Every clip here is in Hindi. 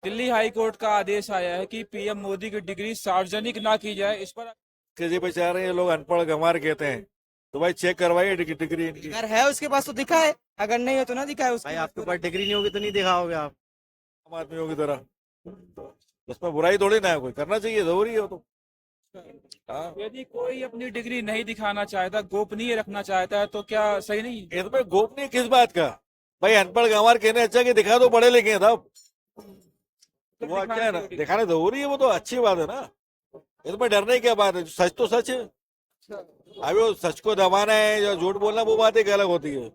दिल्ली हाई कोर्ट का आदेश आया है कि पीएम मोदी की डिग्री सार्वजनिक ना की जाए। इस पर कि जी बेचारे ये लोग अनपढ़ गंवार कहते हैं, तो भाई चेक करवाइए डिग्री इनकी। अगर है उसके पास तो दिखाए, अगर नहीं है तो ना दिखाए उसके भाई पास। आपके पास डिग्री नहीं होगी तो नहीं दिखाओगे आप। आम आदमियों की तरह उसमें बुराई थोड़ी ना है, कोई करना चाहिए, जरूरी है वो तो। हाँ, यदि कोई अपनी डिग्री नहीं दिखाना चाहता, गोपनीय रखना चाहता है, तो क्या सही नहीं है? इसमें गोपनीय किस बात का? भाई अनपढ़ गंवार कहने अच्छा कि दिखा दो पढ़े लिखे हैं साहब, तो वो अच्छा है ना, दिखाने जरूरी है, वो तो अच्छी बात है ना। इसमें डरने की क्या बात है, सच तो सच है। अभी वो सच को दबाना है या झूठ बोलना, वो बात एक अलग होती है।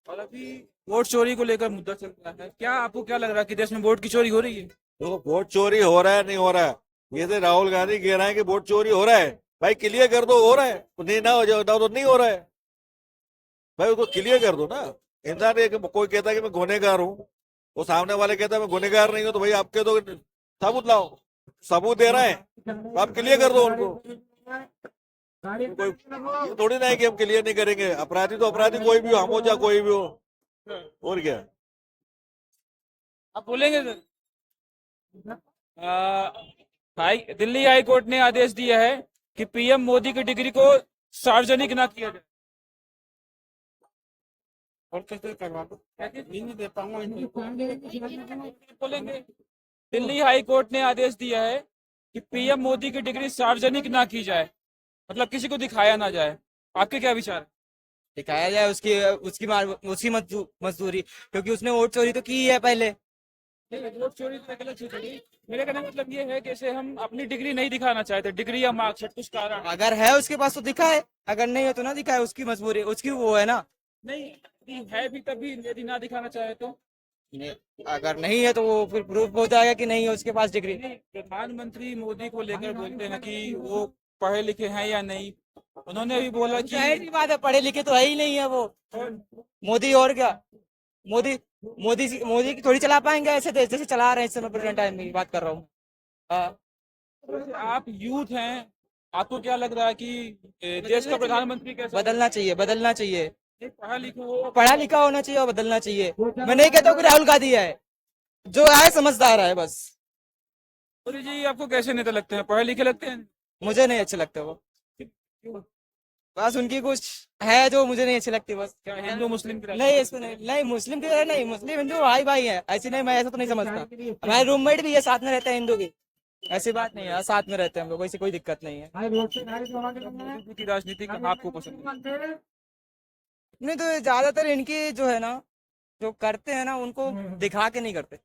और अभी वोट चोरी को लेकर मुद्दा चल रहा है। क्या आपको क्या लग रहा है कि देश में वोट की चोरी हो रही है? तो वोट चोरी हो रहा है नहीं हो रहा है, ये तो राहुल गांधी कह रहे हैं कि वोट चोरी हो रहा है। भाई क्लियर कर दो हो रहा है, नहीं ना हो जाए तो नहीं हो रहा है। भाई उसको क्लियर कर दो ना। इंसान एक कोई कहता है कि मैं गुनहगार हूँ, वो सामने वाले कहता है मैं गुनहगार नहीं हूँ, तो भाई आपके तो सबूत लाओ। सबूत दे रहे हैं तो आप क्लियर कर दो उनको। कोई ये थोड़ी ना है कि हम क्लियर नहीं करेंगे। अपराधी तो अपराधी कोई भी हो, हम हो चाहे कोई भी हो, और क्या। आप बोलेंगे सर? दिल्ली हाई कोर्ट ने आदेश दिया है कि पीएम मोदी की डिग्री को सार्वजनिक ना किया जाए। और कैसे करवा दो? नहीं दे पाऊंगा। बोलेंगे। दिल्ली हाई कोर्ट ने आदेश दिया है कि पीएम मोदी की डिग्री सार्वजनिक ना की जाए, मतलब किसी को दिखाया ना जाए। आपके क्या विचार है? दिखाया जाए उसकी मजदूरी, क्योंकि उसने वोट चोरी तो की है पहले। वोट चोरी तो एक अलग चीज है। मेरे कहने का मतलब ये है कि जैसे हम अपनी डिग्री नहीं दिखाना चाहते, डिग्री या मार्कशीट कुछ कारण अगर है उसके पास तो दिखाए, अगर नहीं है तो ना दिखाए, उसकी मजबूरी, उसकी वो है ना। नहीं है भी, तभी यदि ना दिखाना चाहे तो। अगर नहीं है तो वो फिर प्रूफ हो जाएगा कि नहीं है उसके पास डिग्री। प्रधानमंत्री मोदी को लेकर बोलते हैं कि वो पढ़े लिखे हैं या नहीं। उन्होंने अभी बोला कि जाहिर सी बात है, पढ़े लिखे तो है ही नहीं है वो मोदी। और क्या, मोदी मोदी की थोड़ी चला पाएंगे ऐसे देश जैसे चला रहे हैं इस समय, प्रेजेंट टाइम में बात कर रहा हूँ। आप यूथ हैं, आपको क्या लग रहा है कि देश का प्रधानमंत्री कैसा? बदलना चाहिए, बदलना चाहिए। पढ़ा लिखा हो, पढ़ा लिखा होना चाहिए और बदलना चाहिए। मैं नहीं कहता हूँ कि राहुल गांधी है, जो है समझदार है बस। मोदी जी आपको कैसे नेता लगते हैं? पढ़े लिखे लगते हैं? मुझे नहीं अच्छे लगते वो, बस उनकी कुछ है जो मुझे नहीं अच्छी लगती बस। क्या हिंदू मुस्लिम की नहीं इसमें नहीं मुस्लिम की नहीं, मुस्लिम हिंदू भाई भाई है, ऐसी नहीं, मैं ऐसा तो नहीं समझता। हमारे रूममेट भी है, साथ में रहते हैं हिंदू की, ऐसी बात नहीं है, साथ में रहते हैं हम लोग, ऐसी कोई दिक्कत नहीं है। मोदी की राजनीति का आपको पसंद है? नहीं तो ज्यादातर इनकी जो है ना, जो करते हैं ना उनको दिखा के नहीं करते।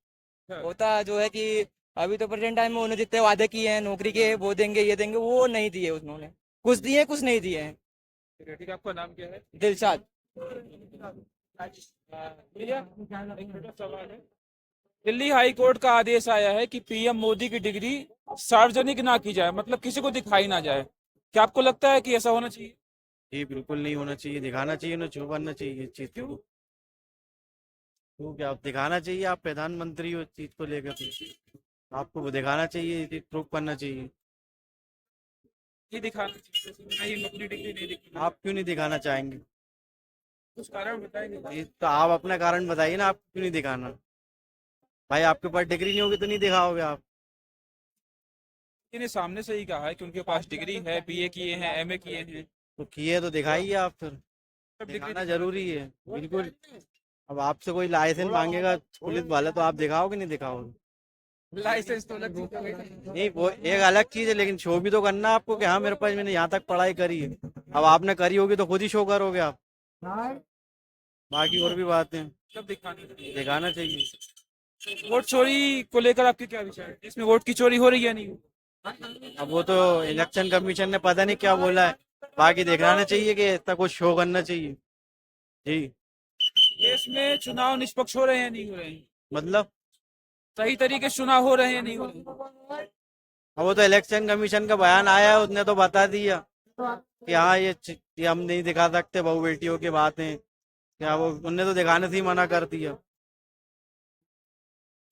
होता जो है कि अभी तो प्रेजेंट टाइम में उन्होंने जितने वादे किए हैं नौकरी के, वो देंगे ये देंगे, वो नहीं दिए उन्होंने। कुछ दिए कुछ नहीं दिए हैं। ठीक है, आपका नाम क्या है? दिलशाद। भैया एक छोटा सवाल है। दिल्ली हाई कोर्ट का आदेश आया है कि पीएम मोदी की डिग्री सार्वजनिक ना की जाए, मतलब किसी को दिखाई ना जाए। क्या आपको लगता है कि ऐसा होना चाहिए? जी बिल्कुल नहीं होना चाहिए, दिखाना चाहिए ना, छुप करना चाहिए इस चीज को। तो क्या दिखाना चाहिए, आप प्रधानमंत्री हो, इस चीज को लेकर तो आपको वो दिखाना चाहिए, प्रूफ करना चाहिए। नहीं दिखाना चाहिए, नहीं अपनी डिग्री नहीं दिखाना। आप क्यों नहीं दिखाना चाहेंगे? कुछ कारण बताएंगे? ये तो आप अपना कारण बताइए ना, आप क्यों नहीं दिखाना? भाई आपके पास डिग्री नहीं होगी तो नहीं दिखाओगे आप। इन्हें सामने से ही कहा है कि उनके पास डिग्री है, बीए किए हैं, एमए किए हैं। तो किए तो दिखाइए आप फिर, सब डिग्री दिखाना जरूरी है बिल्कुल। अब आपसे कोई लाइसेंस मांगेगा पुलिस वाला, तो आप दिखाओगे नहीं दिखाओगे? लाइसेंस तो अलग चीज़ है। नहीं वो एक अलग चीज है, लेकिन शो भी तो करना आपको कि हाँ मेरे पास, मैंने यहाँ तक पढ़ाई करी है। अब आपने करी होगी तो खुद ही शो करोगे आप। बाकी और भी बातें सब दिखाना चाहिए। दिखाना चाहिए। वोट चोरी को लेकर आपके क्या विचार है? इसमें वोट की चोरी हो रही है नहीं? अब वो तो इलेक्शन कमीशन ने पता नहीं क्या बोला है, बाकी दिखाना चाहिए कि ऐसा कुछ शो करना चाहिए। जी देश में चुनाव निष्पक्ष हो रहे हैं नहीं हो रहे हैं? मतलब सही तरीके से चुनाव हो रहे हैं नहीं हो रहे हैं? अब वो तो इलेक्शन कमीशन का बयान आया है, उसने तो बता दिया कि हाँ ये हम नहीं दिखा सकते, बहू बेटियों की बातें, क्या वो उनने तो दिखाने से ही मना कर दिया।